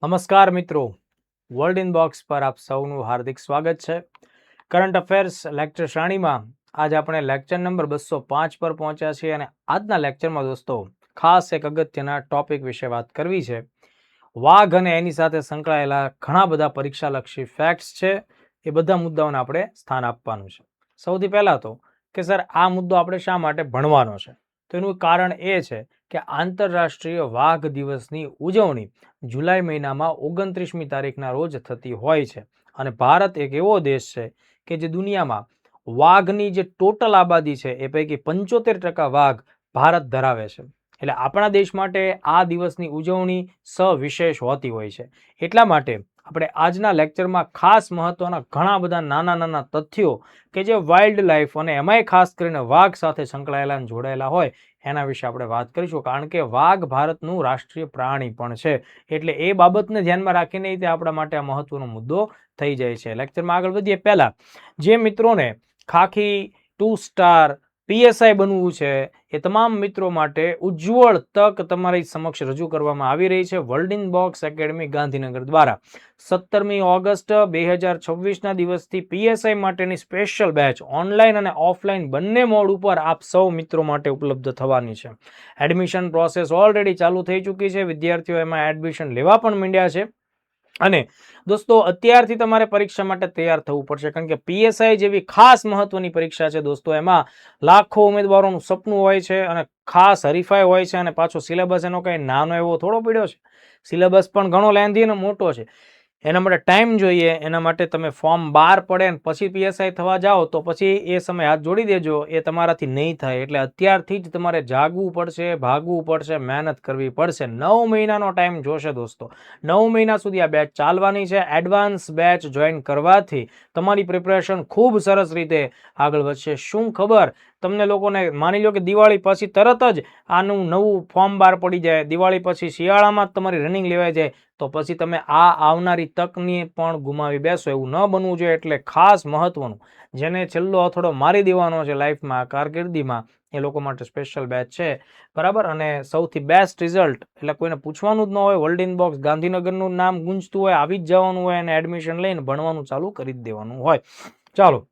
નમસ્કાર મિત્રો, world in box પર આપ સૌનું હાર્દિક સ્વાગત છે. કરંટ અફેર્સ લેક્ચર શ્રેણીમાં આજે આપણે લેક્ચર નંબર 205 પર પહોંચ્યા છીએ અને આજના લેક્ચરમાં દોસ્તો ખાસ એક અગત્યના ટોપિક વિશે વાત કરવી છે. વાઘ અને એની સાથે સંકળાયેલા ઘણા બધા પરીક્ષાલક્ષી ફેક્ટ્સ છે. એ બધા મુદ્દાઓને આપણે સ્થાન આપવાનું છે. સૌથી પહેલા તો કે સર આ મુદ્દો આપણે શા માટે ભણવાનો છે, તો એનું કારણ એ છે કે આંતરરાષ્ટ્રીય વાઘ દિવસની ઉજવણી જુલાઈ મહિનામાં 29મી તારીખના રોજ થતી હોય છે અને ભારત એક એવો દેશ છે કે જે દુનિયામાં વાઘની જે ટોટલ આબાદી છે એ પૈકી 75% વાઘ ભારત ધરાવે છે. એટલે આપણા દેશ માટે આ દિવસની ઉજવણી સવિશેષ હોતી હોય છે. એટલા માટે આપણે આજના લેક્ચરમાં ખાસ મહત્વના ઘણા બધા નાના નાના તથ્યો કે જે વાઇલ્ડ લાઈફ અને એમાંય ખાસ કરીને વાઘ સાથે સંકળાયેલા અને જોડાયેલા હોય એના વિશે આપણે વાત કરીશું. કારણ કે વાઘ ભારતનું રાષ્ટ્રીય પ્રાણી પણ છે, એટલે એ બાબતને ધ્યાનમાં રાખીને તે આપણા માટે આ મહત્વનો મુદ્દો થઈ જાય છે. લેક્ચરમાં આગળ વધીએ પહેલા જે મિત્રોને ખાખી 2 સ્ટાર પીએસઆઈ બનવું છે એ તમામ મિત્રો માટે ઉજ્જવળ તક તમારી સમક્ષ રજૂ કરવામાં આવી રહી છે world in box academy Gandhinagar દ્વારા. 17મી ઓગસ્ટ 2026ના દિવસથી પીએસઆઈ માટેની સ્પેશિયલ બેચ ઓનલાઈન અને ઓફલાઈન બંને મોડ ઉપર આપ સૌ મિત્રો માટે ઉપલબ્ધ થવાની છે. એડમિશન પ્રોસેસ ઓલરેડી ચાલુ થઈ ચૂકી છે. વિદ્યાર્થીઓ એમાં એડમિશન લેવા પણ માંડ્યા છે અને દોસ્તો અત્યારથી તમારે પરીક્ષા માટે તૈયાર થવું પડશે, કારણ કે પીએસઆઈ જેવી ખાસ મહત્વની પરીક્ષા છે દોસ્તો. એમાં લાખો ઉમેદવારોનું સપનું હોય છે અને ખાસ હરીફાઈ હોય છે અને પાછો સિલેબસ એનો કઈ નાનો એવો થોડો પડ્યો છે. સિલેબસ પણ ઘણો લેન્ધી અને મોટો છે. એના માટે ટાઈમ જોઈએ. એના માટે તમે ફોર્મ બહાર પડે ને પછી પીએસઆઈ થવા જાઓ તો પછી એ સમય હાથ જોડી દેજો, એ તમારાથી નહીં થાય. એટલે અત્યારથી જ તમારે જાગવું પડશે, ભાગવું પડશે, મહેનત કરવી પડશે. 9 મહિનાનો ટાઈમ જોશે દોસ્તો. 9 મહિના સુધી આ બેચ ચાલવાની છે. એડવાન્સ બેચ જોઈન કરવાથી તમારી પ્રિપરેશન ખૂબ સરસ રીતે આગળ વધશે. શું ખબર તમને લોકોને માની લો કે દિવાળી પછી તરત જ આનું નવું ફોર્મ બહાર પડી જાય, દિવાળી પછી શિયાળામાં જ તમારી રનિંગ લેવાઈ જાય, તો પછી તમે આ આવનારી તકની પણ ગુમાવી બેસો. એવું ન બનવું જોઈએ. એટલે ખાસ મહત્વનું, જેને છેલ્લો અથડો મારી દેવાનો છે લાઈફમાં, કારકિર્દીમાં, એ લોકો માટે સ્પેશિયલ બેચ છે, બરાબર. અને સૌથી બેસ્ટ રિઝલ્ટ એટલે કોઈને પૂછવાનું જ ન હોય, વર્લ્ડ ઇન બોક્સ ગાંધીનગરનું નામ ગુંજતું હોય, આવી જ જવાનું હોય અને એડમિશન લઈને ભણવાનું ચાલુ કરી જ દેવાનું હોય. ચાલો,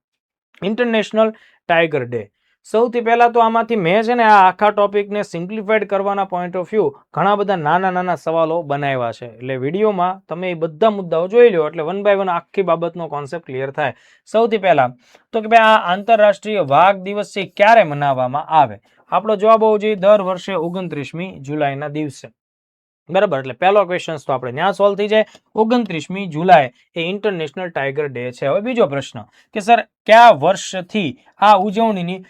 ઇન્ટરનેશનલ ટાઈગર ડે. સૌથી પહેલા તો આમાંથી મેં છે ને આ આખા ટોપિકને સિમ્પ્લિફાઈડ કરવાના પોઈન્ટ ઓફ વ્યૂ ઘણા બધા નાના નાના સવાલો બનાવ્યા છે. એટલે વિડીયોમાં તમે એ બધા મુદ્દાઓ જોઈ લો એટલે 1 બાય 1 આખી બાબતનો કોન્સેપ્ટ ક્લિયર થાય. સૌથી પહેલા તો કે ભાઈ આ આંતરરાષ્ટ્રીય વાઘ દિવસ છે ક્યારે મનાવવામાં આવે? આપણો જવાબ હોવો જોઈએ દર વર્ષે 29મી જુલાઈના દિવસે, બરાબર. એટલે પહેલો ક્વેશ્ચન તો આપણે ત્યાં સોલ્વ થઈ જાય. 29મી જુલાઈ એ ઇન્ટરનેશનલ ટાઈગર ડે છે. હવે બીજો પ્રશ્ન કે સર કયા વર્ષથી આ ઉજવણીની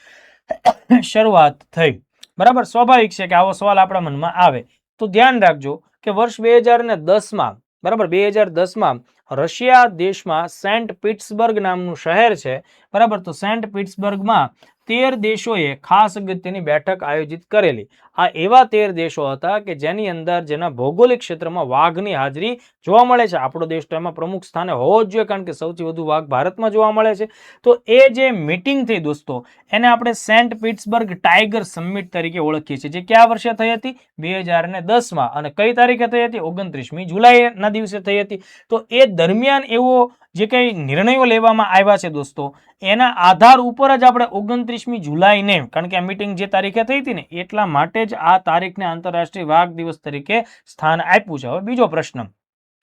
શરૂઆત થઈ? બરાબર, સ્વાભાવિક છે કે આવો સવાલ આપણા મનમાં આવે. તો ધ્યાન રાખજો કે વર્ષ 2010માં, બરાબર, 2010માં રશિયા દેશમાં સેન્ટ પીટર્સબર્ગ નામનું શહેર છે, બરાબર. તો સેન્ટ પીટર્સબર્ગમાં 13 દેશોએ ખાસ અગત્યની બેઠક આયોજિત કરેલી. આ એવા 13 દેશો હતા કે જેની અંદર જેના ભૌગોલિક ક્ષેત્રમાં વાઘની હાજરી જોવા મળે છે. આપણો દેશ તો એમાં પ્રમુખ સ્થાને હોવો જ જોઈએ, કારણ કે સૌથી વધુ વાઘ ભારતમાં જોવા મળે છે. તો એ જે મીટિંગ થઈ દોસ્તો એને આપણે સેન્ટ પીટર્સબર્ગ ટાઈગર સમિટ તરીકે ઓળખીએ છીએ. જે કયા વર્ષે થઈ હતી? 2010માં. અને કઈ તારીખે થઈ હતી? 29મી જુલાઈના દિવસે થઈ હતી. તો એ દરમિયાન એવો જે કઈ નિર્ણયો લેવામાં આવ્યા છે દોસ્તો, એના આધાર ઉપર જ આપણે 29મી જુલાઈને, કારણ કે આ મીટિંગ જે તારીખે થઈ હતી ને એટલા માટે જ આ તારીખને આંતરરાષ્ટ્રીય વાઘ દિવસ તરીકે સ્થાન આપ્યું છે. હવે બીજો પ્રશ્ન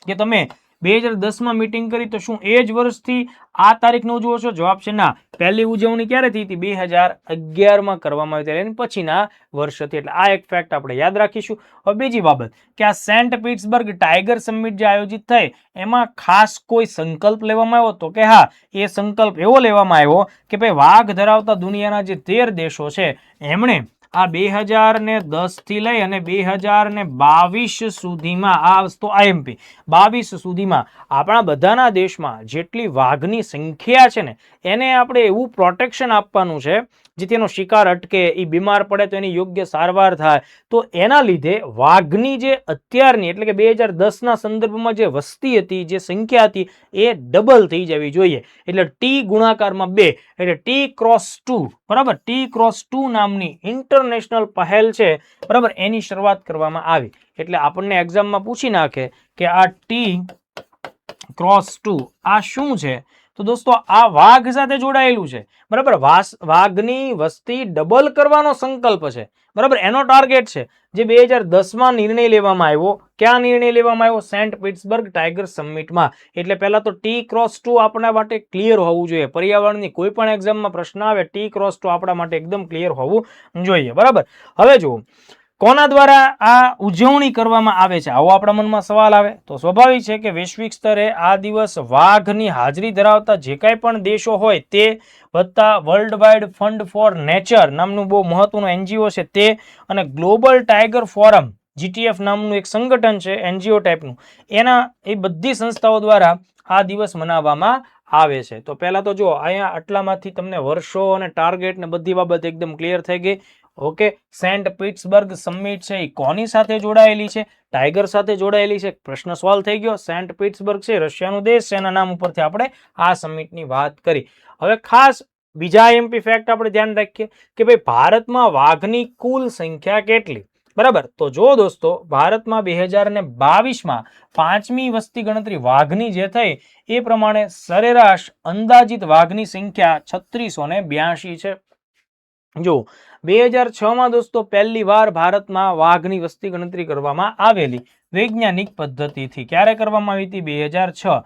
કે તમે 2010માં મીટિંગ કરી તો શું એ જ વર્ષથી આ તારીખને ઉજવો છો? જવાબ છે ના. પહેલી ઉજવણી ક્યારે થઈ હતી? 2011માં કરવામાં આવી હતી, એની પછીના વર્ષ હતી. એટલે આ એક ફેક્ટ આપણે યાદ રાખીશું. હવે બીજી બાબત કે આ સેન્ટ પીટર્સબર્ગ ટાઈગર સમિટ જે આયોજિત થઈ એમાં ખાસ કોઈ સંકલ્પ લેવામાં આવ્યો? તો કે હા, એ સંકલ્પ એવો લેવામાં આવ્યો કે ભાઈ વાઘ ધરાવતા દુનિયાના જે 13 દેશો છે એમણે આ 2010 થી લઈ અને 2022 સુધીમાં આ વસ્તુ આઈએમપી 22 સુધીમાં આપણા બધાના દેશમાં જેટલી વાઘની સંખ્યા છે ને એને આપણે એવું પ્રોટેક્શન આપવાનું છે જેથી એનો શિકાર અટકે, એ બીમાર પડે તો એની યોગ્ય સારવાર થાય. તો એના લીધે વાઘની જે અત્યારની એટલે કે 2010ના સંદર્ભમાં જે વસ્તી હતી, જે સંખ્યા હતી એ ડબલ થઈ જવી જોઈએ. એટલે ટી ગુણાકારમાં 2 એટલે T × 2 બરાબર, T-X2 નામની ઇન્ટરનેશનલ પહેલ છે, બરાબર, એની શરૂઆત કરવામાં આવી. એટલે આપણને એક્ઝામમાં પૂછી નાખે કે આ T-X2 આ શું છે? તો દોસ્તો આ વાઘ સાથે જોડાયેલું છે, બરાબર. વાઘની વસ્તી ડબલ કરવાનો સંકલ્પ છે, બરાબર, એનો ટાર્ગેટ છે, જે 2010માં નિર્ણય લેવામાં આવ્યો. ક્યાં નિર્ણય લેવામાં આવ્યો? સેન્ટ પીટર્સબર્ગ ટાઈગર સમિટમાં. એટલે પહેલા તો T-X2 આપણા માટે ક્લિયર હોવું જોઈએ. પર્યાવરણની કોઈ પણ એક્ઝામમાં પ્રશ્ન આવે, T-X2 આપણા માટે એકદમ ક્લિયર હોવું જોઈએ, બરાબર. હવે જુઓ, કોના દ્વારા આ ઉજવણી કરવામાં આવે છે, આવો આપણા મનમાં સવાલ આવે. તો સ્વાભાવિક છે કે વૈશ્વિક સ્તરે આ દિવસ વાઘની હાજરી ધરાવતા જે કાંઈ પણ દેશો હોય તે વત્તા world wide fund for nature નામનું બહુ મહત્વનું એનજીઓ છે તે, અને ગ્લોબલ ટાઈગર ફોરમ GTF નામનું એક સંગઠન છે એનજીઓ ટાઈપનું, એના એ બધી સંસ્થાઓ દ્વારા આ દિવસ મનાવવામાં આવે છે. તો પહેલા તો જો અહીંયા આટલામાંથી તમને વર્ષો અને ટાર્ગેટ ને બધી બાબત એકદમ ક્લિયર થઈ ગઈ. ઓકે, સેન્ટ પીટર્સબર્ગ સમિટ છે એ કોની સાથે જોડાયેલી છે? ટાઈગર સાથે જોડાયેલી છે. પ્રશ્ન સોલ્વ થઈ ગયો. સેન્ટ પીટર્સબર્ગ છે રશિયાનું દેશ છે, એના નામ ઉપરથી આપણે આ સમિટની વાત કરી. હવે ખાસ બીજા એમપી ફેક્ટ આપણે ધ્યાન રાખીએ કે ભાઈ ભારતમાં વાઘની કુલ સંખ્યા કેટલી, બરાબર. તો જો દોસ્તો ભારતમાં 2022માં 5મી વસ્તી ગણતરી વાઘની જે થઈ એ પ્રમાણે સરેરાશ અંદાજિત વાઘની સંખ્યા 3682 છે. જો 2006માં દોસ્તો પહેલી વાર ભારતમાં વાઘની વસ્તી ગણતરી કરવામાં આવેલી વૈજ્ઞાનિક પદ્ધતિથી. ક્યારે કરવામાં આવી હતી? 2006.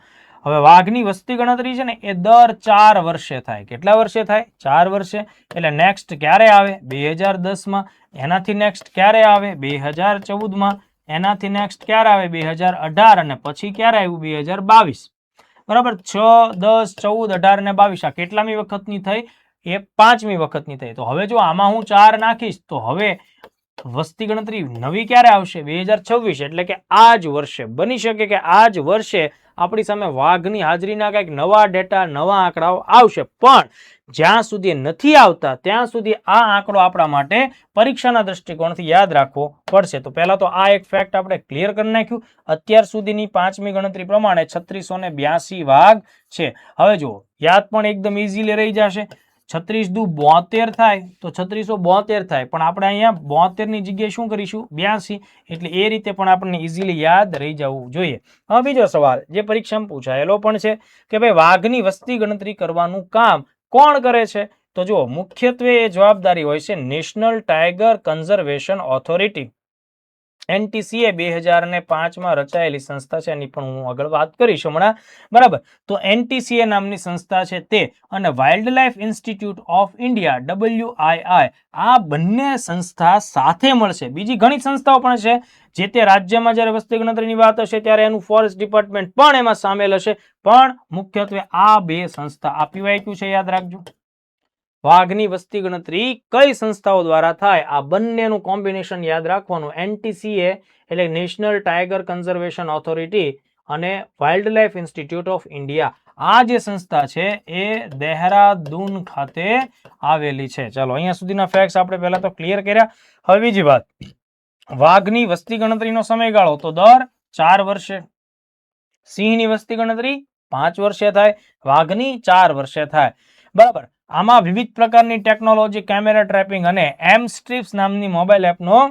હવે વાઘની વસ્તી ગણતરી છે ને એ દર 4 વર્ષે થાય. કેટલા વર્ષે થાય? 4 વર્ષે. એટલે નેક્સ્ટ ક્યારે આવે? 2010માં. એનાથી નેક્સ્ટ ક્યારે આવે? 2014માં. એનાથી નેક્સ્ટ ક્યારે આવે? 2018. અને પછી ક્યારે આવ્યું? 2022. બરાબર, 6, 10, 14, 18 ને 22 આ કેટલામી વખતની થઈ? એ 5મી વખતની થઈ. તો હવે જો આમાં હું 4 નાખીશ તો હવે વસ્તી ગણતરી નવી ક્યારે આવશે? 2026. એટલે કે આ જ વર્ષે બની શકે કે આ જ વર્ષે આપણી સામે વાઘની હાજરીના કંઈક નવા ડેટા, નવા આંકડાઓ આવશે. પણ જ્યાં સુધી નથી આવતા ત્યાં સુધી આ આંકડો આપણા માટે પરીક્ષાના દ્રષ્ટિકોણથી યાદ રાખવો પડશે. તો પહેલા તો આ એક ફેક્ટ આપણે ક્લિયર કરી નાખ્યું. અત્યાર સુધીની 5મી ગણતરી પ્રમાણે 3682 વાઘ છે. હવે જુઓ, યાદ પણ એકદમ ઇઝીલી રહી જશે. 36 દુ 72 થાય તો 3672 થાય, પણ આપણે અહીંયા 72 ની જગ્યાએ શું કરીશું? 82. એટલે એ રીતે પણ આપણને ઇઝીલી યાદ રહી જવું જોઈએ. હવે બીજો સવાલ જે પરીક્ષામાં પૂછાયેલો પણ છે કે ભાઈ વાઘની વસ્તી ગણતરી કરવાનું કામ કોણ કરે છે? તો જો મુખ્યત્વે એ જવાબદારી હોય છે national tiger conservation authority. NTCA 2005માં રચાયેલી સંસ્થા છે, એની પણ હું આગળ વાત કરીશ હમણાં, બરાબર. તો NTCA નામની સંસ્થા છે તે અને wild life institute of India WII આ બંને સંસ્થા સાથે મળશે. બીજી ઘણી સંસ્થાઓ પણ છે, જે તે રાજ્યમાં જ્યારે વસ્તી ગણતરીની વાત હશે ત્યારે એનું ફોરેસ્ટ ડિપાર્ટમેન્ટ પણ એમાં સામેલ હશે, પણ મુખ્યત્વે આ બે સંસ્થા. આ PYQ છે, યાદ રાખજો. વાઘની વસ્તી ગણતરી કઈ સંસ્થાઓ દ્વારા થાય? આ બંનેનું કોમ્બિનેશન યાદ રાખવાનું. NTCA એટલે નેશનલ ટાઈગર કન્ઝર્વેશન ઓથોરિટી અને wild life institute of India. આ જે સંસ્થા છે એ દહેરાદૂન ખાતે આવેલી છે. ચાલો, અહીંયા સુધીના ફેક્ટ્સ આપણે પહેલા તો ક્લિયર કર્યા. હવે બીજી વાત, વાઘની વસ્તી ગણતરીનો સમયગાળો તો દર 4 વર્ષે. સિંહની વસ્તી ગણતરી 5 વર્ષે થાય, વાઘની 4 વર્ષે થાય, બરાબર. આમાં વિવિધ પ્રકારની ટેકનોલોજી, કેમેરા ટ્રેપિંગ અને M-Strips નામની મોબાઈલ એપનો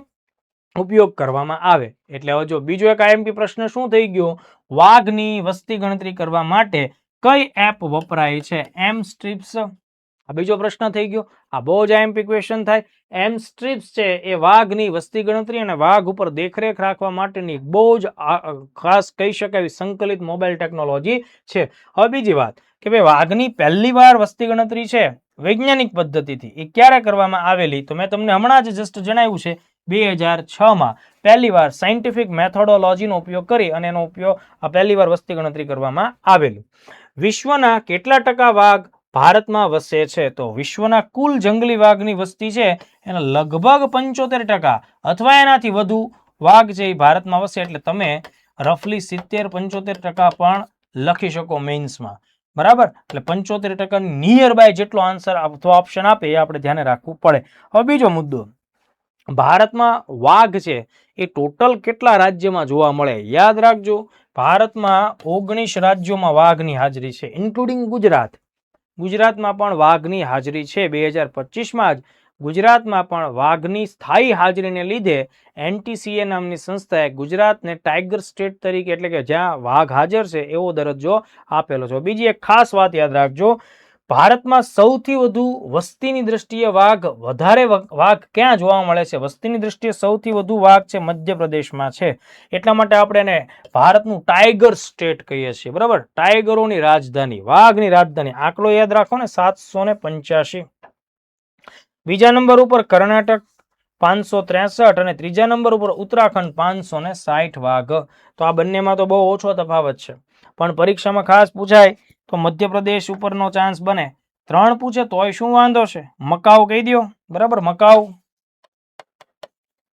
ઉપયોગ કરવામાં આવે. એટલે હવે જો બીજો એક IMP પ્રશ્ન શું થઈ ગયો? વાઘની વસ્તી ગણતરી કરવા માટે કઈ એપ વપરાય છે? M-Strips. આ બીજો પ્રશ્ન થઈ ગયો. આ બહુ જ IMP ક્વેશ્ચન થાય. M-Strips છે એ વાઘની વસ્તી ગણતરી અને વાઘ ઉપર દેખરેખ રાખવા માટેની બહુ જ ખાસ કહી શકાય સંકલિત મોબાઈલ ટેકનોલોજી છે. હવે બીજી વાત કે ભાઈ વાઘની પહેલી વાર વસ્તી ગણતરી છે વૈજ્ઞાનિક પદ્ધતિથી એ ક્યારે કરવામાં આવેલી? તો મેં તમને હમણાં જ જસ્ટ જણાવ્યું છે 2006માં પહેલી વાર સાયન્ટિફિક મેથોડોલોજીનો ઉપયોગ કરી અને એનો ઉપયોગ આ પહેલી વાર વસ્તી ગણતરી કરવામાં આવેલી. વિશ્વના કેટલા ટકા વાઘ ભારતમાં વસે છે? તો વિશ્વના કુલ જંગલી વાઘની વસ્તી છે એના લગભગ 75% અથવા એનાથી વધુ વાઘ છે એ ભારતમાં વસે. એટલે તમે રફલી 70-75% પણ લખી શકો મેઇન્સમાં, બરાબર. એટલે 75% નિયર બાય જેટલો આન્સર અથવા ઓપ્શન આપે એ આપણે ધ્યાને રાખવું પડે. હવે બીજો મુદ્દો, ભારતમાં વાઘ છે એ ટોટલ કેટલા રાજ્યમાં જોવા મળે? યાદ રાખજો, ભારતમાં 19 રાજ્યોમાં વાઘની હાજરી છે, ઇન્ક્લુડિંગ ગુજરાત. ગુજરાતમાં પણ વાઘની હાજરી છે. 2025માં જ ગુજરાતમાં પણ વાઘની સ્થાયી હાજરીને લીધે NTCA નામની સંસ્થાએ ગુજરાતને ટાઈગર સ્ટેટ તરીકે, એટલે કે જ્યાં વાઘ હાજર છે, એવો દરજ્જો આપેલો છે. બીજી એક ખાસ વાત યાદ રાખજો, ભારતમાં સૌથી વધુ વસ્તીની દ્રષ્ટિએ વાઘ ક્યાં જોવા મળે છે? વસ્તીની દ્રષ્ટિએ સૌથી વધુ વાઘ છે મધ્યપ્રદેશમાં છે. એટલા માટે આપણે એને ભારતનું ટાઈગર સ્ટેટ કહીએ છીએ. બરાબર, ટાઈગરોની રાજધાની, વાઘની રાજધાની. આંકડો યાદ રાખો ને, 785. બીજા નંબર ઉપર કર્ણાટક 563 અને ત્રીજા નંબર ઉપર ઉત્તરાખંડ 560 વાઘ. તો આ બંનેમાં તો બહુ ઓછો તફાવત છે, પણ પરીક્ષામાં ખાસ પૂછાય તો મધ્યપ્રદેશ ઉપરનો ચાન્સ બને. 3 પૂછે તોય શું વાંધો છે? મકાઉ કહી દો. બરાબર,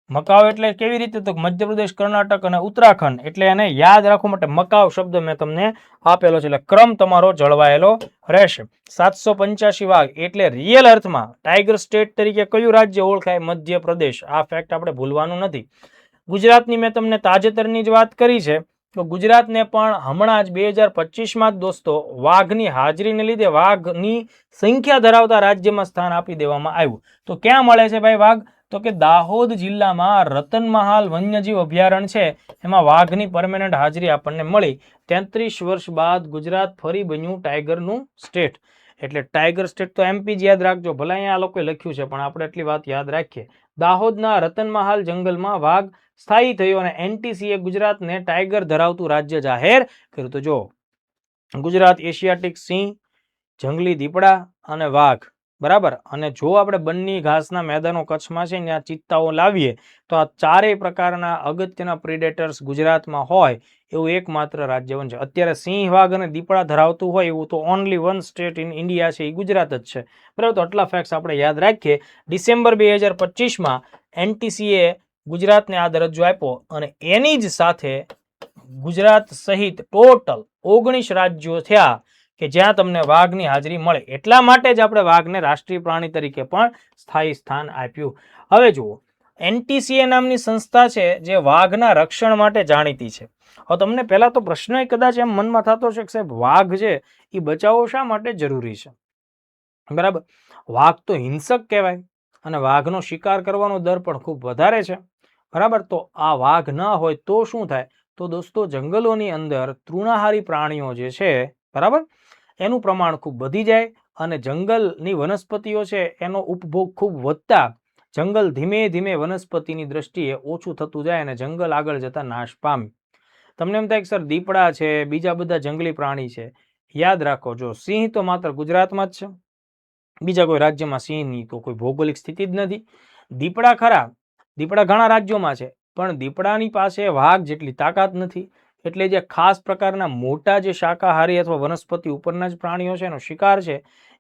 મકાઉ એટલે કેવી રીતે? તો મધ્યપ્રદેશ, કર્ણાટક અને ઉત્તરાખંડ, એટલે એને યાદ રાખવા માટે મકાઉ શબ્દ મેં તમને આપેલો છે, એટલે ક્રમ તમારો જળવાયેલો રહેશે. 785 વાઘ એટલે રિયલ અર્થમાં ટાઈગર સ્ટેટ તરીકે કયું રાજ્ય ઓળખાય? મધ્યપ્રદેશ. આ ફેક્ટ આપણે ભૂલવાનું નથી. ગુજરાતની મેં તમને તાજેતરની જ વાત કરી છે, તો ગુજરાતને પણ હમણાં જ 2025માં જ દોસ્તો વાઘની હાજરીને લીધે વાઘની સંખ્યા ધરાવતા રાજ્યમાં સ્થાન આપી દેવામાં આવ્યું. તો ક્યાં મળે છે ભાઈ વાઘ? તો કે દાહોદ જિલ્લામાં રતનમહાલ વન્યજીવ અભયારણ્ય છે, એમાં વાઘની પરમેનન્ટ હાજરી આપણને મળી. 33 વર્ષ બાદ ગુજરાત ફરી બન્યું ટાઈગરનું સ્ટેટ. એટલે ટાઈગર સ્ટેટ તો MP જ યાદ રાખજો, ભલે અહીંયા આ લોકોએ લખ્યું છે, પણ આપણે એટલી વાત યાદ રાખીએ. દાહોદના રતનમહાલ જંગલમાં વાઘ સ્થાયી થયો અને NTCA ગુજરાતને ટાઈગર ધરાવતું રાજ્ય જાહેર કર્યું. તો જો ગુજરાત એશિયાટિક સિંહ, જંગલી દીપડા અને વાઘ, બરાબર. અને જો આપણે બન્ની ઘાસના મેદાનો કચ્છમાં છે, ત્યાં ચિત્તાઓ લાવીએ તો આ ચારેય પ્રકારના અગત્યના પ્રિડેટર્સ ગુજરાતમાં હોય એવું એકમાત્ર રાજ્ય બનશે. અત્યારે સિંહ, વાઘ અને દીપડા ધરાવતું હોય એવું તો only one state in India છે, એ ગુજરાત જ છે. બરાબર, તો આટલા ફેક્ટ્સ આપણે યાદ રાખીએ. ડિસેમ્બર 2025માં NTCA ગુજરાતને આ દરજ્જો આપ્યો અને એની જ સાથે ગુજરાત સહિત ટોટલ 19 રાજ્યો થયા કે જ્યાં તમને વાઘની હાજરી મળે. એટલા માટે જ આપણે વાઘને રાષ્ટ્રીય પ્રાણી તરીકે પણ સ્થાયી સ્થાન આપ્યું. હવે જુઓ, NTCA નામની સંસ્થા છે જે વાઘના રક્ષણ માટે જાણીતી છે. હવે તમને પહેલા તો પ્રશ્ન કદાચ એમ મનમાં થતો છે કે સાહેબ વાઘ છે એ બચાવવો શા માટે જરૂરી છે? બરાબર, વાઘ તો હિંસક કહેવાય અને વાઘનો શિકાર કરવાનો દર પણ ખૂબ વધારે છે. બરાબર, તો આ વાઘ ન હોય તો શું થાય? તો દોસ્તો જંગલોની અંદર તૃણાહારી પ્રાણીઓ જે છે, બરાબર, એનું પ્રમાણ ખૂબ વધી જાય અને જંગલની વનસ્પતિઓ છે એનો ઉપભોગ ખૂબ વધતા જંગલ ધીમે ધીમે વનસ્પતિની દ્રષ્ટિએ ઓછું થતું જાય અને જંગલ આગળ જતા નાશ પામે. તમને એમ થાય કે સર દીપડા છે, બીજા બધા જંગલી પ્રાણી છે, યાદ રાખો, જો સિંહ તો માત્ર ગુજરાતમાં જ છે, બીજા કોઈ રાજ્યમાં સિંહની તો કોઈ ભૌગોલિક સ્થિતિ જ નથી. દીપડા ખરા, દીપડા ઘણા રાજ્યોમાં છે, પણ દીપડાની પાસે વાઘ જેટલી તાકાત નથી. એટલે જે ખાસ પ્રકારના મોટા જે શાકાહારી અથવા વનસ્પતિ ઉપરના જ પ્રાણીઓ છે એનો શિકાર છે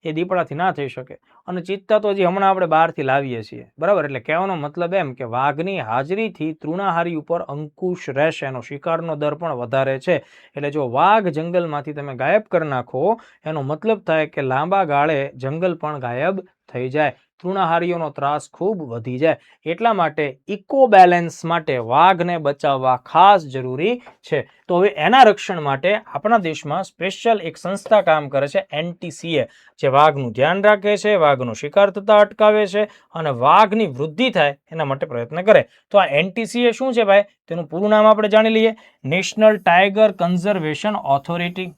એ દીપડાથી ના થઈ શકે. અને ચિત્તા તો હજી હમણાં આપણે બહારથી લાવીએ છીએ. બરાબર, એટલે કહેવાનો મતલબ એમ કે વાઘની હાજરીથી તૃણાહારી ઉપર અંકુશ રહેશે, એનો શિકારનો દર પણ વધારે છે. એટલે જો વાઘ જંગલમાંથી તમે ગાયબ કરી નાખો એનો મતલબ થાય કે લાંબા ગાળે જંગલ પણ ગાયબ થઈ જાય, તૃણાહારીઓનો ત્રાસ ખૂબ વધી જાય. એટલા માટે ઇકો બેલેન્સ માટે વાઘને બચાવવા ખાસ જરૂરી છે. તો હવે એના રક્ષણ માટે આપણા દેશમાં સ્પેશિયલ એક સંસ્થા કામ કરે છે, NTCA, જે વાઘનું ધ્યાન રાખે છે, વાઘનો શિકાર થતા અટકાવે છે અને વાઘની વૃદ્ધિ થાય એના માટે પ્રયત્ન કરે. તો આ NTCA શું છે ભાઈ? તેનું પૂરું નામ આપણે જાણી લઈએ. National tiger conservation authority.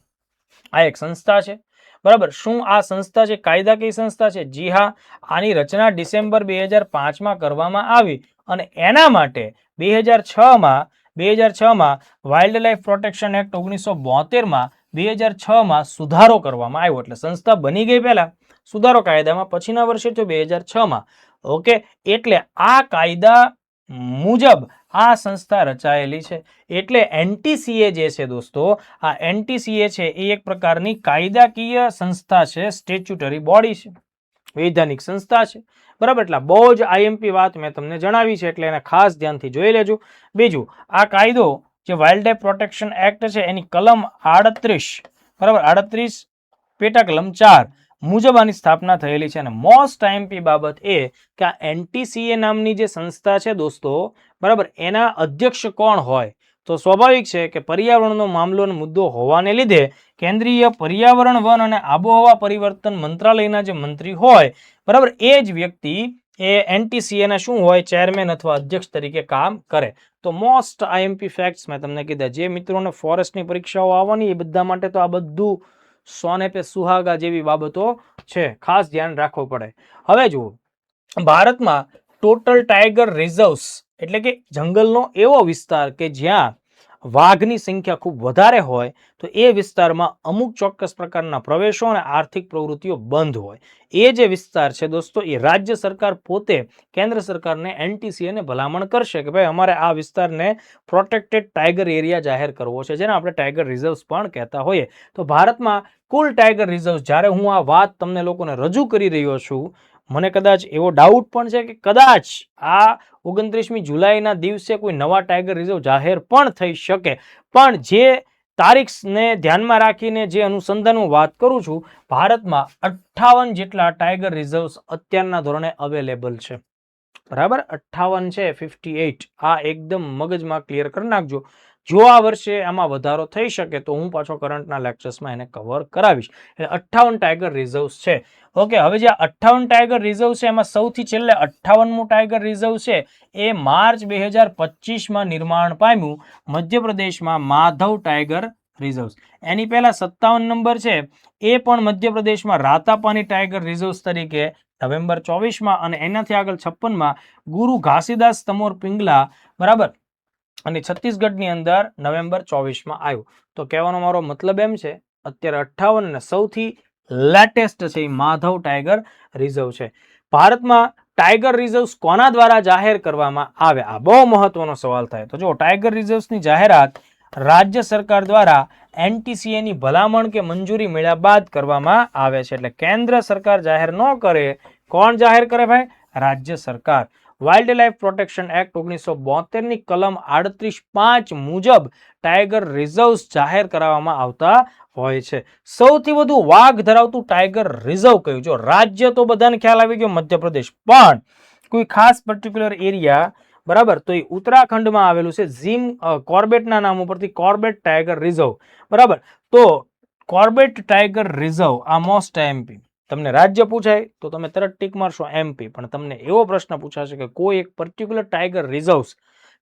આ એક સંસ્થા છે. બરાબર, શું આ સંસ્થા છે કાયદાકીય સંસ્થા છે? જી હા, આની રચના ડિસેમ્બર 2005માં કરવામાં આવી અને એના માટે 2006માં વાઇલ્ડ લાઇફ પ્રોટેક્શન એક્ટ 1972માં 2006માં સુધારો કરવામાં આવ્યો. એટલે સંસ્થા બની ગઈ પહેલા, સુધારો કાયદામાં પછીના વર્ષે તો 2006માં. ઓકે, એટલે આ કાયદા મુજબ આ સંસ્થા રચાયેલી છે. એટલે NTCA જે છે દોસ્તો, આ NTCA છે એ એક પ્રકારની કાયદાકીય સંસ્થા છે, સ્ટેચ્યુટરી બોડી છે, વૈધાનિક સંસ્થા છે. બરાબર, એટલે બહુ જ IMP વાત મેં તમને જણાવી છે, એટલે એને ખાસ ધ્યાનથી જોઈ લેજો. બીજું, આ કાયદો જે વાઇલ્ડ લાઇફ પ્રોટેક્શન એક્ટ છે એની કલમ 38, બરાબર, 38 પેટા કલમ 4 મુજબ આની સ્થાપના થયેલી છે. અને મોસ્ટ IMP બાબત એ કે આ NTCA નામની જે સંસ્થા છે દોસ્તો, બરાબર, એના અધ્યક્ષ કોણ હોય? તો સ્વાભાવિક છે કે પર્યાવરણનો મામલો અને મુદ્દો હોવાને લીધે કેન્દ્રીય પર્યાવરણ, વન અને આબોહવા પરિવર્તન મંત્રાલયના જે મંત્રી હોય, બરાબર, એ જ વ્યક્તિ એ NTCA શું હોય, ચેરમેન અથવા અધ્યક્ષ તરીકે કામ કરે. તો મોસ્ટ IMP ફેક્ટ્સ મેં તમને કીધા. જે મિત્રોને ફોરેસ્ટની પરીક્ષાઓ આવવાની એ બધા માટે તો આ બધું સોને પે સુહાગા જેવી બાબતો છે, ખાસ ધ્યાન રાખવું પડે. હવે જુઓ, ભારતમાં ટોટલ ટાઈગર રિઝર્વ્સ એટલે કે જંગલનો એવો વિસ્તાર કે જ્યાં વાઘની સંખ્યા ખૂબ વધારે હોય, તો એ વિસ્તારમાં અમુક ચોક્કસ પ્રકારના પ્રવેશો અને આર્થિક પ્રવૃત્તિઓ બંધ હોય. એ જે વિસ્તાર છે દોસ્તો, એ રાજ્ય સરકાર પોતે કેન્દ્ર સરકારને NTCA ને ભલામણ કરશે કે ભાઈ અમારે આ વિસ્તારને પ્રોટેક્ટેડ ટાઈગર એરિયા જાહેર કરવો છે, જેને આપણે ટાઈગર રિઝર્વ્સ પણ કહેતા હોઈએ. તો ભારતમાં કુલ ટાઈગર રિઝર્વ્સ, જ્યારે હું આ વાત તમને લોકોને રજૂ કરી રહ્યો છું, મને કદાચ એવો ડાઉટ પણ છે કે કદાચ આ 29મી જુલાઈના દિવસે કોઈ નવા ટાઈગર રિઝર્વ જાહેર પણ થઈ શકે. પણ જે તારીખને ધ્યાનમાં રાખીને જે અનુસંધાન હું વાત કરું છું, ભારતમાં 58 જેટલા ટાઈગર રિઝર્વ્સ અત્યારના ધોરણે અવેલેબલ છે. બરાબર, 58 છે, 58. આ એકદમ મગજમાં ક્લિયર કરી નાખજો. જો આ વર્ષે આમાં વધારો થઈ શકે તો હું પાછો કરંટના લેક્ચર્સમાં એને કવર કરાવીશ. એટલે 58 ટાઈગર રિઝર્વ્સ છે. ઓકે, હવે જે 58 ટાઈગર રિઝર્વ છે એમાં સૌથી છેલ્લે 58મું ટાઈગર રિઝર્વ છે એ માર્ચ 2025માં નિર્માણ પામ્યું મધ્યપ્રદેશમાં માધવ ટાઈગર રિઝર્વ. એની પહેલા 57 નંબર છે એ પણ મધ્યપ્રદેશમાં રાતાપાની ટાઈગર રિઝર્વ તરીકે નવેમ્બર 24માં, અને એનાથી આગળ 56માં ગુરુ ઘાસીદાસ તમોર પિંગલા, બરાબર, અને છત્તીસગઢની અંદર નવેમ્બર 24માં આવ્યું. તો કહેવાનો મારો મતલબ એમ છે, અત્યારે 58 અને સૌથી લેટેસ્ટ છે એ માધવ ટાઈગર રિઝર્વ છે. ભારતમાં ટાઈગર રિઝર્વ્સ કોના દ્વારા જાહેર કરવામાં આવે? આ બહુ મહત્વનો સવાલ થાય. તો જો ટાઈગર રિઝર્વ્સની જાહેરાત રાજ્ય સરકાર દ્વારા NTCA ની ભલામણ કે મંજૂરી મળ્યા બાદ કરવામાં આવે છે. એટલે કેન્દ્ર સરકાર જાહેર ન કરે, કોણ જાહેર કરે ભાઈ? રાજ્ય સરકાર. વાઇલ્ડ લાઇફ પ્રોટેક્શન એક્ટ 1972ની કલમ 38(5) મુજબ ટાઈગર રિઝર્વ્સ જાહેર કરવામાં આવતા હોય છે. સૌથી વધુ વાઘ ધરાવતું ટાઈગર રિઝર્વ કયું? જો રાજ્ય તો બધાને ખ્યાલ આવી ગયો, મધ્યપ્રદેશ, પણ કોઈ ખાસ પર્ટિક્યુલર એરિયા, બરાબર, તો એ ઉત્તરાખંડમાં આવેલું છે. ઝીમ કોર્બેટના નામ ઉપરથી કોર્બેટ ટાઈગર રિઝર્વ, બરાબર. તો કોર્બેટ ટાઈગર રિઝર્વ આ મોસ્ટ IMP. તમને રાજ્ય પૂછાય તો તમે તરત ટીક મારશો MP, પણ તમને એવો પ્રશ્ન પૂછાશે કે કોઈ એક પર્ટિક્યુલર ટાઈગર રિઝર્વ્સ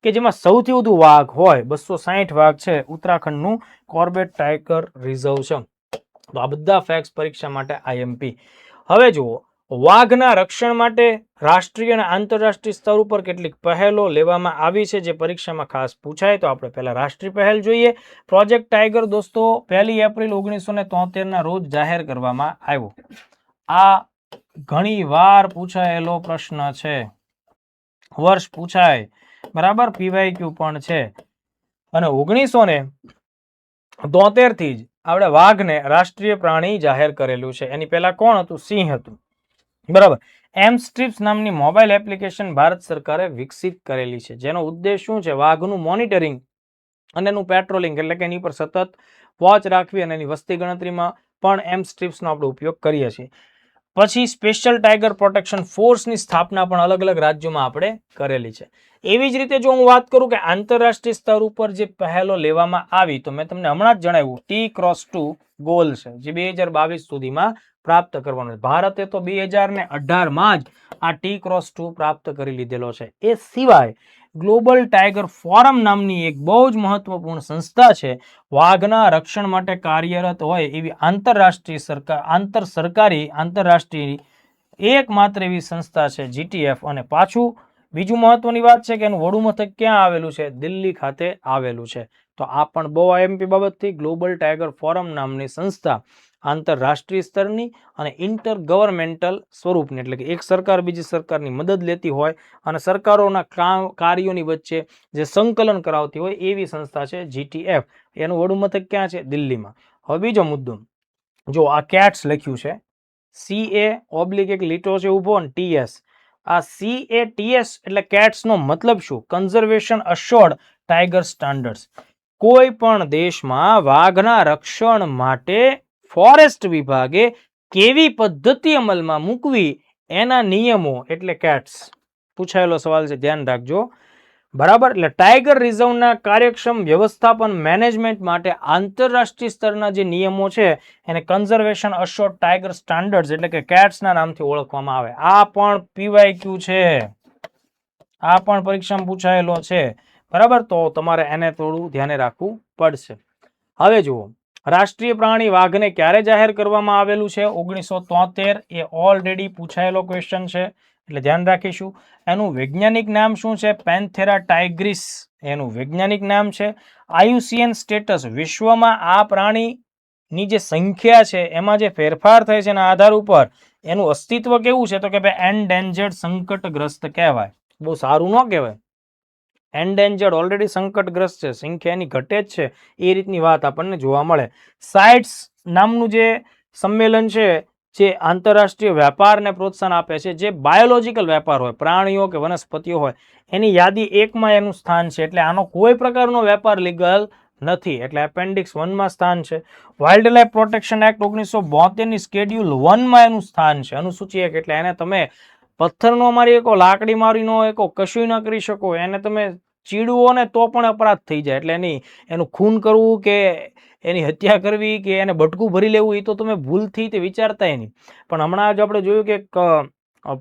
કે જેમાં સૌથી વધુ વાઘ હોય, 260 વાઘ છે, ઉત્તરાખંડનું કોર્બેટ ટાઈગર રિઝર્વ છે. તો આ બધા ફેક્ટ્સ પરીક્ષા માટે IMP. હવે જુઓ, વાઘના રક્ષણ માટે રાષ્ટ્રીય અને આંતરરાષ્ટ્રીય સ્તર ઉપર કેટલીક પહેલો લેવામાં આવી છે જે પરીક્ષામાં ખાસ પૂછાય. તો આપણે પહેલા રાષ્ટ્રીય પહેલ જોઈએ. પ્રોજેક્ટ ટાઈગર દોસ્તો 1 એપ્રિલ 1973ના રોજ જાહેર કરવામાં આવ્યો. આ ઘણી વાર પૂછાયેલો પ્રશ્ન છે, વર્ષ પૂછાય, બરાબર, PYQ પણ છે. અને 1973 થી જ આપણે વાઘને રાષ્ટ્રીય પ્રાણી જાહેર કરેલું છે. એની પહેલા કોણ હતું? સિંહ હતું, બરાબર. એમસ્ટ્રીપ્સ નામની મોબાઈલ એપ્લિકેશન ભારત સરકારે વિકસિત કરેલી છે, જેનો ઉદ્દેશ શું છે? વાઘનું મોનિટરિંગ અને એનું પેટ્રોલિંગ, એટલે કે એની પર સતત વોચ રાખવી, અને એની વસ્તી ગણતરીમાં પણ એમસ્ટ્રીપ્સનો આપણે ઉપયોગ કરીએ છીએ. પછી સ્પેશિયલ ટાઈગર પ્રોટેક્શન ફોર્સની સ્થાપના પણ અલગ અલગ રાજ્યોમાં આપણે કરેલી છે. એવી જ રીતે જો હું વાત કરું કે આંતરરાષ્ટ્રીય સ્તર ઉપર જે પહેલો લેવામાં આવી, તો મેં તમને હમણાં જ જણાવ્યું T-Cross2 ગોલ છે જે 2022 સુધીમાં પ્રાપ્ત કરવાનો છે. ભારતે તો 2018માં જ આ T-Cross2 પ્રાપ્ત કરી લીધેલો છે. એ સિવાય ગ્લોબલ ટાઈગર ફોરમ નામની એક બહુ જ મહત્વપૂર્ણ સંસ્થા છે. વાઘના રક્ષણ માટે કાર્યરત હોય એવી આંતરરાષ્ટ્રીય એકમાત્ર એવી સંસ્થા છે GTF. અને પાછું બીજું મહત્વની વાત છે કે એનું વડું મથક ક્યાં આવેલું છે? દિલ્હી ખાતે આવેલું છે. તો આ પણ બહુ IMP બાબતથી. ગ્લોબલ ટાઈગર ફોરમ નામની સંસ્થા આંતરરાષ્ટ્રીય સ્તરની અને ઇન્ટર ગવર્મેન્ટલ સ્વરૂપની, એટલે કે એક સરકાર બીજી સરકારની મદદ લેતી હોય અને સરકારોના કાર્યોની વચ્ચે જે સંકલન કરાવતી હોય એવી સંસ્થા છે GTF. એનું વડું મથક ક્યાં છે? દિલ્હીમાં. હવે બીજો મુદ્દો, જો આ કેટ્સ લખ્યું છે, CA/ એક લીટો છે ઉભો, અને TS. આ CATS એટલે કેટ્સનો મતલબ શું? Conservation assured tiger standards. કોઈ પણ દેશમાં વાઘના રક્ષણ માટે ફોરેસ્ટ વિભાગે કેવી પદ્ધતિ અમલમાં મૂકવી એના નિયમો એટલે કેટ્સ. પૂછાયેલો સવાલ છે, ધ્યાન રાખજો. બરાબર. એટલે ટાઈગર રિઝર્વના કાર્યક્ષમ વ્યવસ્થાપન મેનેજમેન્ટ માટે આંતરરાષ્ટ્રીય સ્તરના જે નિયમો છે એને કન્ઝર્વેશન અશ્યોર્ડ ટાઈગર સ્ટાન્ડર્ડ્સ એટલે કે કેટ્સના નામથી ઓળખવામાં આવે. આ પણ પીવાયક્યુ છે, આ પણ પરીક્ષામાં પૂછાયેલો છે. બરાબર, તો તમારે એને થોડું ધ્યાને રાખવું પડશે. હવે જુઓ, રાષ્ટ્રીય પ્રાણી વાઘને ક્યારે જાહેર કરવામાં આવેલું છે? 1973. એ ઓલરેડી પૂછાયેલો ક્વેશ્ચન છે એટલે ધ્યાન રાખીશું. એનું વૈજ્ઞાનિક નામ શું છે? પેન્થેરા ટાઇગ્રિસ એનું વૈજ્ઞાનિક નામ છે. IUCN સ્ટેટસ, વિશ્વમાં આ પ્રાણીની જે સંખ્યા છે એમાં જે ફેરફાર થાય છે એના આધાર ઉપર એનું અસ્તિત્વ કેવું છે? તો કે ભાઈ એન્ડેન્જર્ડ, સંકટગ્રસ્ત કહેવાય. બહુ સારું ન કહેવાય. એન્ડેન્જર્ડ ઓલરેડી સંકટગ્રસ્ત છે, સંખ્યા એની ઘટે જ છે, એ રીતની વાત આપણને જોવા મળે. સાઇટ્સ નામનું જે સંમેલન છે જે આંતરરાષ્ટ્રીય વેપારને પ્રોત્સાહન આપે છે, જે બાયોલોજીકલ વેપાર હોય, પ્રાણીઓ કે વનસ્પતિઓ હોય, એની યાદી 1માં એનું સ્થાન છે. એટલે આનો કોઈ પ્રકારનો વેપાર લીગલ નથી, એટલે એપેન્ડિક્સ 1માં સ્થાન છે. વાઇલ્ડ લાઇફ પ્રોટેક્શન એક્ટ 1972 ની સ્કેડ્યુલ 1માં એનું સ્થાન છે, અનુસૂચિ 1. એટલે એને તમે પથ્થરનો મારી શકો, લાકડી મારી ન શકો, કશું ન કરી શકો, એને તમે ચીડવો ને તો પણ અપરાધ થઈ જાય. એટલે એનું ખૂન કરવું કે એની હત્યા કરવી કે એને બટકું ભરી લેવું એ તો તમે ભૂલથી તે વિચારતાય નહીં. પણ હમણાં જ આપણે જોયું કે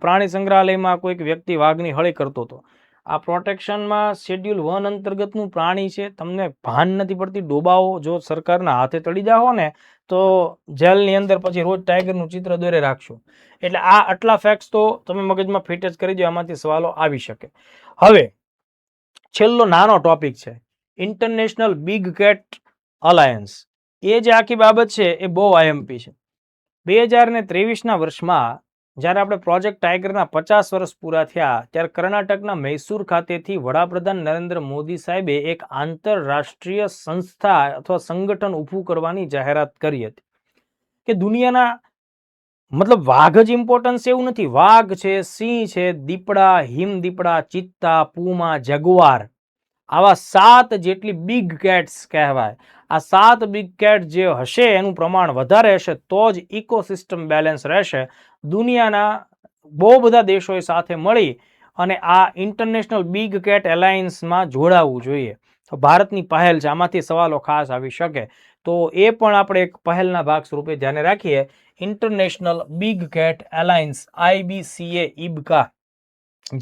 પ્રાણી સંગ્રહાલયમાં કોઈક વ્યક્તિ વાઘની હળી કરતો હતો. આ પ્રોટેક્શનમાં શેડ્યુલ 1 અંતર્ગતનું પ્રાણી છે, તમને ભાન નથી પડતી. ડોબાઓ જો સરકારના હાથે ચડી જાઓ ને તો જેલની અંદર પછી રોજ ટાઈગરનું ચિત્ર દોરે રાખશો. એટલે આ આટલા ફેક્ટ્સ તો તમે મગજમાં ફિટ જ કરી દો, આમાંથી સવાલો આવી શકે. હવે છેલ્લો નાનો ટોપિક છે ઇન્ટરનેશનલ બિગ કેટ અલાયન્સ. એ જે આખી બાબત છે એ બહુ આઈએમપી છે. 2023ના વર્ષમાં જ્યારે આપણે પ્રોજેક્ટ ટાઈગરના 50 વર્ષ પૂરા થયા ત્યારે કર્ણાટકના મૈસૂર ખાતેથી વડાપ્રધાન નરેન્દ્ર મોદી સાહેબે એક આંતરરાષ્ટ્રીય સંસ્થા અથવા સંગઠન ઊભું કરવાની જાહેરાત કરી હતી કે દુનિયાના મતલબ વાઘ જ ઇમ્પોર્ટન્સ એવું નથી. વાઘ છે, સિંહ છે, દીપડા, હિમ દીપડા, ચિત્તા, પૂમા, જગુઆર, આવા 7 જેટલી બિગ કેટ્સ કહેવાય. આ 7 બિગ કેટ જે હશે એનું પ્રમાણ વધારે હશે તો જ ઇકોસિસ્ટમ બેલેન્સ રહેશે. દુનિયાના બહુ બધા દેશોએ સાથે મળી અને આ ઇન્ટરનેશનલ બિગ કેટ એલાયન્સમાં જોડાવવું જોઈએ. તો ભારતની પહેલ છે, આમાંથી સવાલો ખાસ આવી શકે, તો એ પણ આપણે એક પહેલના ભાગ સ્વરૂપે ધ્યાને રાખીએ. International big cat alliance IBCA ઇબકા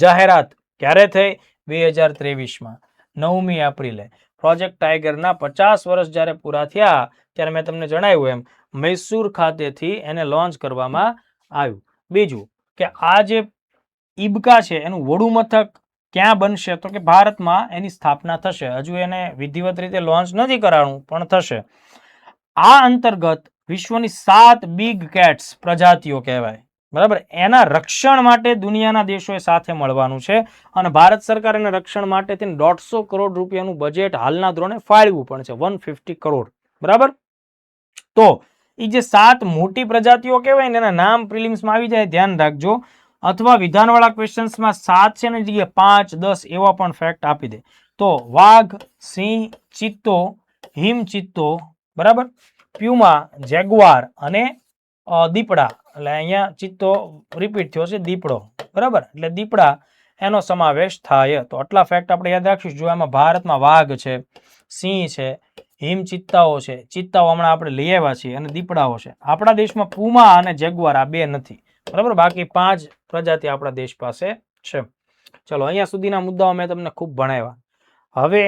જાહેરાત ક્યારે થઈ? 2023માં 9મી એપ્રિલે. પ્રોજેક્ટ ટાઈગરના 50 વર્ષ જ્યારે પૂરા થયા ત્યારે મેં તમને જણાવ્યું એમ મૈસૂર ખાતેથી એને લોન્ચ કરવામાં આવ્યું. બીજું કે આ જે ઇબકા છે એનું વડુ મથક ક્યાં બનશે? તો કે ભારતમાં એની સ્થાપના થશે. હજુ એને વિધિવત રીતે લોન્ચ નથી કરાણું પણ થશે. આ અંતર્ગત વિશ્વની 7 બિગ કેટ્સ પ્રજાતિઓ કહેવાય, બરાબર, એના રક્ષણ માટે દુનિયાના દેશોએ સાથે મળવાનું છે અને ભારત સરકાર એના રક્ષણ માટે 150 કરોડ રૂપિયાનું બજેટ હાલના ધોરણે ફાળવ્યું પણ છે, 150 કરોડ. બરાબર, તો એ જે 7 મોટી પ્રજાતિઓ કહેવાય ને એના નામ પ્રિલિમ્સમાં આવી જાય, ધ્યાન રાખજો. અથવા વિધાનવાળા ક્વેશ્ચન્સમાં 7 છે ને જગ્યાએ 5, 10 એવા પણ ફેક્ટ આપી દે. તો વાઘ, સિંહ, ચિત્તો, હિમ ચિત્તો, બરાબર, પ્યુમા, જેગુઆર અને દીપડા. એટલે અહીંયા ચિત્તો રિપીટ થયો છે, દીપડો, બરાબર, એટલે દીપડા એનો સમાવેશ થાય. તો આટલા ફેક્ટ આપણે યાદ રાખીશું. જો એમાં ભારતમાં વાઘ છે, સિંહ છે, હિમ ચિત્તાઓ છે, ચિત્તાઓ હમણાં આપણે લઈ આવ્યા છીએ, અને દીપડાઓ છે. આપણા દેશમાં પૂમા અને જેગુઆર આ 2 નથી, બરાબર, બાકી 5 પ્રજાતિ આપણા દેશ પાસે છે. ચલો, અહીંયા સુધીના મુદ્દાઓ મેં તમને ખૂબ ભણાવ્યા. હવે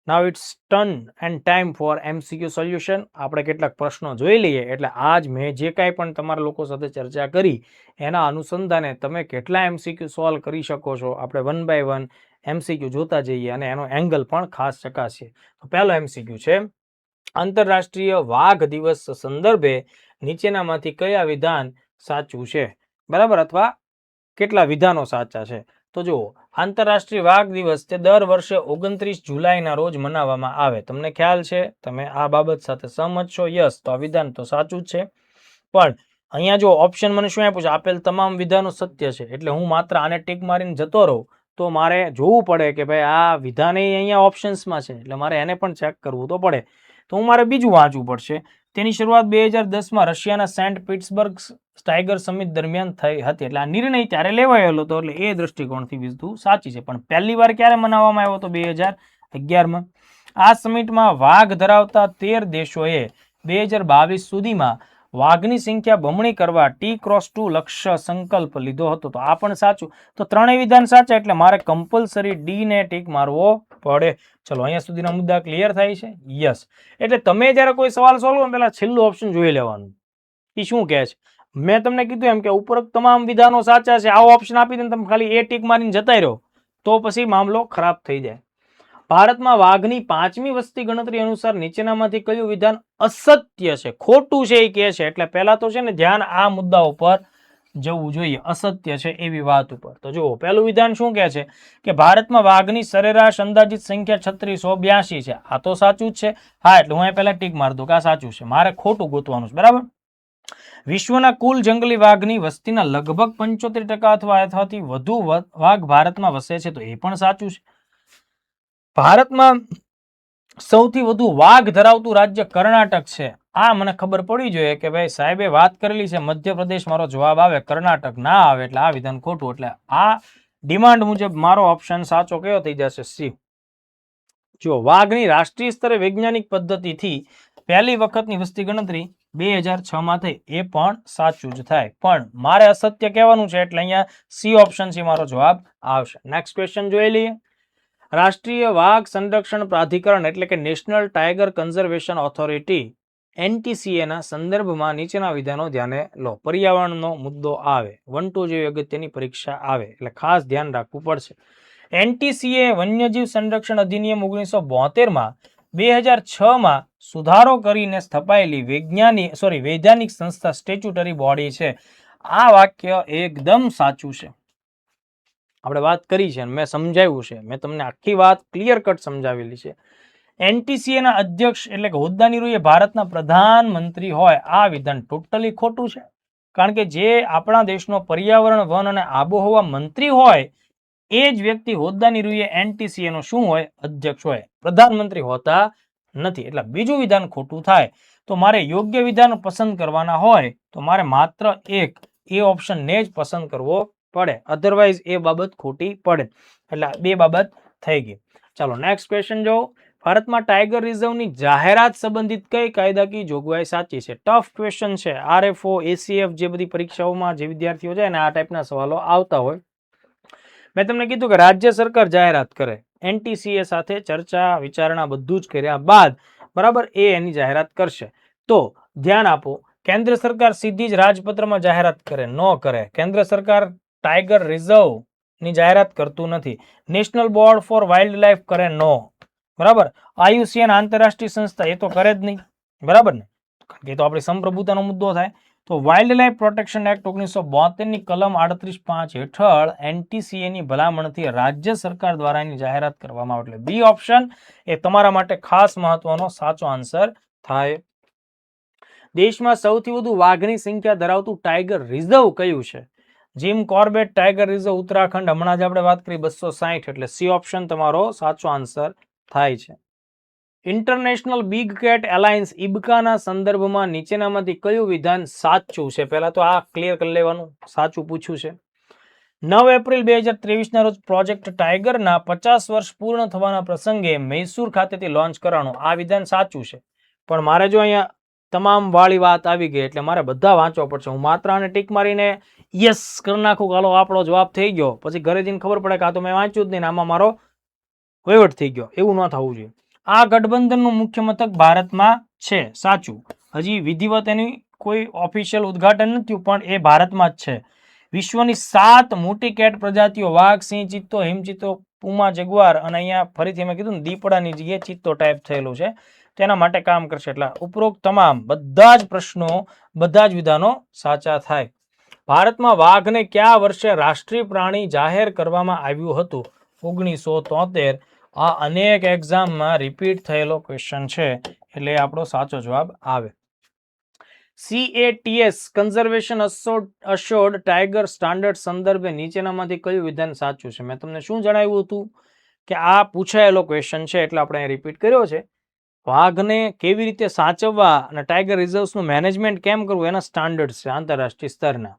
now it's turn and time for MCQ solution. આપણે કેટલાક પ્રશ્નો જોઈ લઈએ. એટલે આજ મેં જે કાંઈ પણ તમારા લોકો સાથે ચર્ચા કરી એના અનુસંધાને તમે કેટલા MCQ સોલ્વ કરી શકો છો આપણે 1 by 1 MCQ જોતા જઈએ અને એનો એંગલ પણ ખાસ ચકાસીએ. તો પહેલો MCQ છે, આંતરરાષ્ટ્રીય વાઘ દિવસ સંદર્ભે નીચેનામાંથી કયા વિધાન સાચું છે? બરાબર, અથવા કેટલા વિધાનો સાચા છે? તો જુઓ, આંતરરાષ્ટ્રીય વાઘ દિવસ તે દર વર્ષે 29 જુલાઈના રોજ મનાવવામાં આવે. તમને ખ્યાલ છે, તમે આ બાબત સાથે સહમત છો? યસ, તો આ વિધાન તો સાચું જ છે. પણ અહીંયા જો ઓપ્શન મને શું આપ્યું છે? આપેલ તમામ વિધાનો સત્ય છે. એટલે હું માત્ર આને ટીક મારીને જતો રહું તો મારે જોવું પડે કે ભાઈ આ વિધાન અહીંયા ઓપ્શન્સમાં છે, એટલે મારે એને પણ ચેક કરવું તો પડે. તો મારે બીજું વાંચવું પડશે. તેની શરૂઆત 2010માં રશિયાના સેન્ટ પીટર્સબર્ગ ટાઈગર સમિટ દરમિયાન થઈ હતી. એટલે આ નિર્ણય ત્યારે લેવાયેલો હતો, એટલે એ દ્રષ્ટિકોણથી વસ્તુ સાચી છે. પણ પહેલી વાર ક્યારે મનાવવામાં આવ્યો હતો? 2011માં. આ સમિટમાં વાઘ ધરાવતા 13 દેશોએ 2022 સુધીમાં વાઘની સંખ્યા બમણી કરવા T+2 લક્ષ્ય સંકલ્પ લીધો હતો. તો આ પણ સાચું. તો ત્રણેય વિધાન સાચા, એટલે મારે કમ્પલસરી ડી ને ટીક મારવો પડે. ચલો, અહીંયા સુધીના મુદ્દા ક્લિયર થાય છે? યસ. એટલે તમે જ્યારે કોઈ સવાલ સોલ્વ કરો પહેલા છેલ્લું ઓપ્શન જોઈ લેવાનું, એ શું કહે છે. મેં તમને કીધું એમ કે ઉપરોક્ત તમામ વિધાનો સાચા છે, આવો ઓપ્શન આપી દે તમે ખાલી એ ટીક મારીને જતા રહ્યો તો પછી મામલો ખરાબ થઈ જાય. ભારતમાં વાઘની 5મી વસ્તી ગણતરી અનુસાર નીચેનામાંથી કયું વિધાન અસત્ય છે, ખોટું છે એ કહે છે. એટલે પહેલા તો છે ને ધ્યાન આ મુદ્દા ઉપર જવું જોઈએ, અસત્ય છે એવી વાત ઉપર. તો જુઓ, પહેલું વિધાન શું કહે છે કે ભારતમાં વાઘની સરેરાશ અંદાજિત સંખ્યા 3682 છે. આ તો સાચું જ છે. હા, એટલે હું પહેલા ટીક મારી દઉં કે આ સાચું છે. મારે ખોટું ગોતવાનું છે, બરાબર. વિશ્વના કુલ જંગલી વાઘની વસ્તીના લગભગ 75% અથવા અથવાથી વધુ વાઘ ભારતમાં વસે છે. તો એ પણ સાચું છે. ભારતમાં સૌથી વધુ વાઘ ધરાવતું રાજ્ય કર્ણાટક છે. આ મને ખબર પડી જોઈએ કે ભાઈ સાહેબે વાત કરેલી છે મધ્યપ્રદેશ, મારો જવાબ આવે કર્ણાટક ના આવે, એટલે આ વિધાન ખોટું. એટલે આ ડિમાન્ડ મુજબ મારો ઓપ્શન સાચો કયો થઈ જશે? સી. જો વાઘની રાષ્ટ્રીય સ્તરે વૈજ્ઞાનિક પદ્ધતિથી પહેલી વખતની વસ્તી ગણતરી 2006માં થઈ, એ પણ સાચું જ થાય. પણ મારે અસત્ય કહેવાનું છે, એટલે અહીંયા સી ઓપ્શન સી મારો જવાબ આવશે. નેક્સ્ટ ક્વેશ્ચન જોઈ લઈએ. રાષ્ટ્રીય વાઘ સંરક્ષણ પ્રાધિકરણ એટલે કે national tiger conservation authority NTCA ના સંદર્ભમાં નીચેના વિધાનો ધ્યાને લો. પર્યાવરણનો મુદ્દો આવે, 1, 2 જેવી અગત્યની પરીક્ષા આવે, એટલે ખાસ ધ્યાન રાખવું પડશે. NTCA વન્યજીવ સંરક્ષણ અધિનિયમ 1972માં 2006માં સુધારો કરીને સ્થપાયેલી વૈધાનિક સંસ્થા, સ્ટેચ્યુટરી બોડી છે. આ વાક્ય એકદમ સાચું છે. આપણે વાત કરી છે, મેં સમજાવ્યું છે, મેં તમને આખી વાત ક્લિયર કટ સમજાવેલી છે. NTCA ના અધ્યક્ષ એટલે કે હોદ્દાની રૂએ ભારતના પ્રધાનમંત્રી હોય, આ વિધાન ટોટલી ખોટું છે. કારણ કે જે આપણા દેશનો પર્યાવરણ, વન અને આબોહવા મંત્રી હોય એ જ વ્યક્તિ હોદ્દાની રૂએ NTCA નો શું હોય? અધ્યક્ષ હોય. પ્રધાનમંત્રી હોતા નથી. એટલે બીજું વિધાન ખોટું થાય. તો મારે યોગ્ય વિધાન પસંદ કરવાના હોય તો મારે માત્ર એક એ ઓપ્શન ને જ પસંદ કરવો પડે, અધરવાઇઝ એ બાબત ખોટી પડે. એટલે બે બાબત થઈ ગઈ. ચાલો નેક્સ્ટ ક્વેશ્ચન જો. ભારતમાં ટાઈગર રિઝર્વની જાહેરાત સંબંધિત કઈ કાયદાકીય જોગવાઈ સાચી છે? ટફ ક્વેશ્ચન છે. RFO, ACF જે બધી પરીક્ષાઓમાં જે વિદ્યાર્થીઓ જાય ને આ ટાઈપના સવાલો આવતા હોય. મેં તમને કીધું કે રાજ્ય સરકાર જાહેરાત કરે, NTCA સાથે ચર્ચા વિચારણા બધું જ કર્યા બાદ બરાબર એની જાહેરાત કરશે. તો ધ્યાન આપો, કેન્દ્ર સરકાર સીધી જ રાજપત્રમાં જાહેરાત કરે? ન કરે. કેન્દ્ર સરકાર ટાઈગર રિઝર્વ ની જાહેરાત કરતું નથી. National board four wild life કરે? નો. બરાબર. IUCN આંતરરાષ્ટ્રીય સંસ્થા એ તો કરે જ નહીં, બરાબર ને, એ તો આપણી સંપ્રભુતાનો મુદ્દો થાય. તો વાઇલ્ડ લાઈફ પ્રોટેક્શન એક્ટ 1972ની કલમ 38(5) હેઠળ NTCA ની ભલામણથી રાજ્ય સરકાર દ્વારા એની જાહેરાત કરવામાં આવે. એટલે બી ઓપ્શન એ તમારા માટે ખાસ મહત્વનો સાચો આન્સર થાય. દેશમાં સૌથી વધુ વાઘની સંખ્યા ધરાવતું ટાઈગર રિઝર્વ કયું છે? Jim Corbett tiger reserve Uttarakhand, હમણાં જ આપણે વાત કરી 260, એટલે સી ઓપ્શન તમારો સાચો આન્સર થાય છે. International big cat alliance IBCA સંદર્ભમાં નીચેનામાંથી કયું વિધાન સાચું છે? પહેલા તો આ ક્લિયર કરી લેવાનું, સાચું પૂછ્યું છે. 9 એપ્રિલ 2023ના રોજ પ્રોજેક્ટ ટાઈગરના 50 વર્ષ પૂર્ણ થવાના પ્રસંગે મૈસૂર ખાતેથી લોન્ચ કરવાનું, આ વિધાન સાચું છે. પણ મારે જો અહીંયા તમામ વાળી વાત આવી ગઈ એટલે મારે બધા વાંચવા પડશે. હું માત્ર આને ટીક મારીને યસ કરી નાખું, હાલો આપણો જવાબ થઈ ગયો, પછી ઘરે જઈને ખબર પડે કે આ તો મેં વાંચ્યું જ નહીં, આમાં મારો વહીવટ થઈ ગયો. એવું ન થવું જોઈએ. આ ગઠબંધનનું મુખ્ય મથક ભારતમાં છે, સાચું. હજી વિધિવત એની કોઈ ઓફિશિયલ ઉદ્ઘાટન નથી, પણ એ ભારતમાં જ છે. વિશ્વની 7 મોટી કેટ પ્રજાતિઓ વાઘ, સિંહ, ચિત્તો, હિમચિત્તો, પુમા, જગુઆર અને અહીંયા ફરીથી મેં કીધું ને દીપડાની જગ્યાએ ચિત્તો ટાઈપ થયેલું છે, તેના માટે કામ કરશે. એટલે ઉપરોક્ત તમામ બધા જ પ્રશ્નો, બધા જ વિધાનો સાચા થાય. ભારતમાં વાઘને કયા વર્ષે રાષ્ટ્રીય પ્રાણી જાહેર કરવામાં આવ્યું હતું? 1973. આ અનેક એક્ઝામમાં રિપીટ થયેલો ક્વેશ્ચન છે, એટલે આપણો સાચો જવાબ આવે. CATS conservation assured tiger standard સંદર્ભે નીચેનામાંથી કયું વિધાન સાચું છે? મેં તમને શું જણાવ્યું હતું કે આ પૂછાયેલો ક્વેશ્ચન છે, એટલે આપણે રિપીટ કર્યો છે. વાઘને કેવી રીતે સાચવવા અને ટાઈગર રિઝર્વ્સનું મેનેજમેન્ટ કેમ કરવું એના સ્ટાન્ડર્ડ છે આંતરરાષ્ટ્રીય સ્તરના.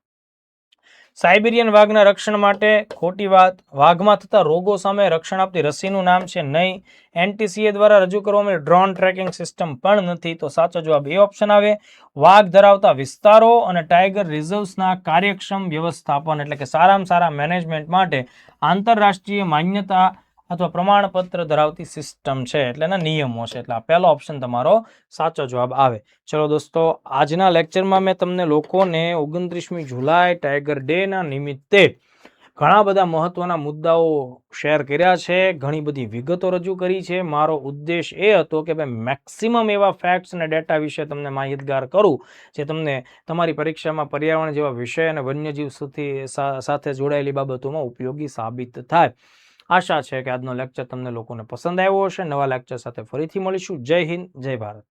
સાઇબેરિયન વાઘના રક્ષણ માટે ખોટી વાત. વાઘમાં થતા રોગો સામે રક્ષણ આપતી રસીનું નામ છે નહીં. NTCA દ્વારા રજૂ કરવામાં ડ્રોન ટ્રેકિંગ સિસ્ટમ પણ નથી. તો સાચો જવાબ એ ઓપ્શન આવે. વાઘ ધરાવતા વિસ્તારો અને ટાઈગર રિઝર્વ્સના કાર્યક્ષમ વ્યવસ્થાપન એટલે કે સારામાં સારા મેનેજમેન્ટ માટે આંતરરાષ્ટ્રીય માન્યતા અથવા પ્રમાણપત્ર ધરાવતી સિસ્ટમ છે એટલે એના નિયમો છે. એટલે આ પહેલો ઓપ્શન તમારો સાચો જવાબ આવે. ચલો દોસ્તો, આજના લેક્ચરમાં મેં તમને લોકોને 29મી જુલાઈ ટાઈગર ડેના નિમિત્તે ઘણા બધા મહત્વના મુદ્દાઓ શેર કર્યા છે, ઘણી બધી વિગતો રજૂ કરી છે. મારો ઉદ્દેશ એ હતો કે ભાઈ મેક્સિમમ એવા ફેક્ટ્સ અને ડેટા વિશે તમને માહિતગાર કરું જે તમને તમારી પરીક્ષામાં પર્યાવરણ જેવા વિષય અને વન્યજીવ સાથે જોડાયેલી બાબતોમાં ઉપયોગી સાબિત થાય. આશા છે કે આજનો લેક્ચર તમને લોકોને પસંદ આવ્યો હશે. નવા લેક્ચર સાથે ફરીથી મળીશું. જય હિન્દ, જય ભારત.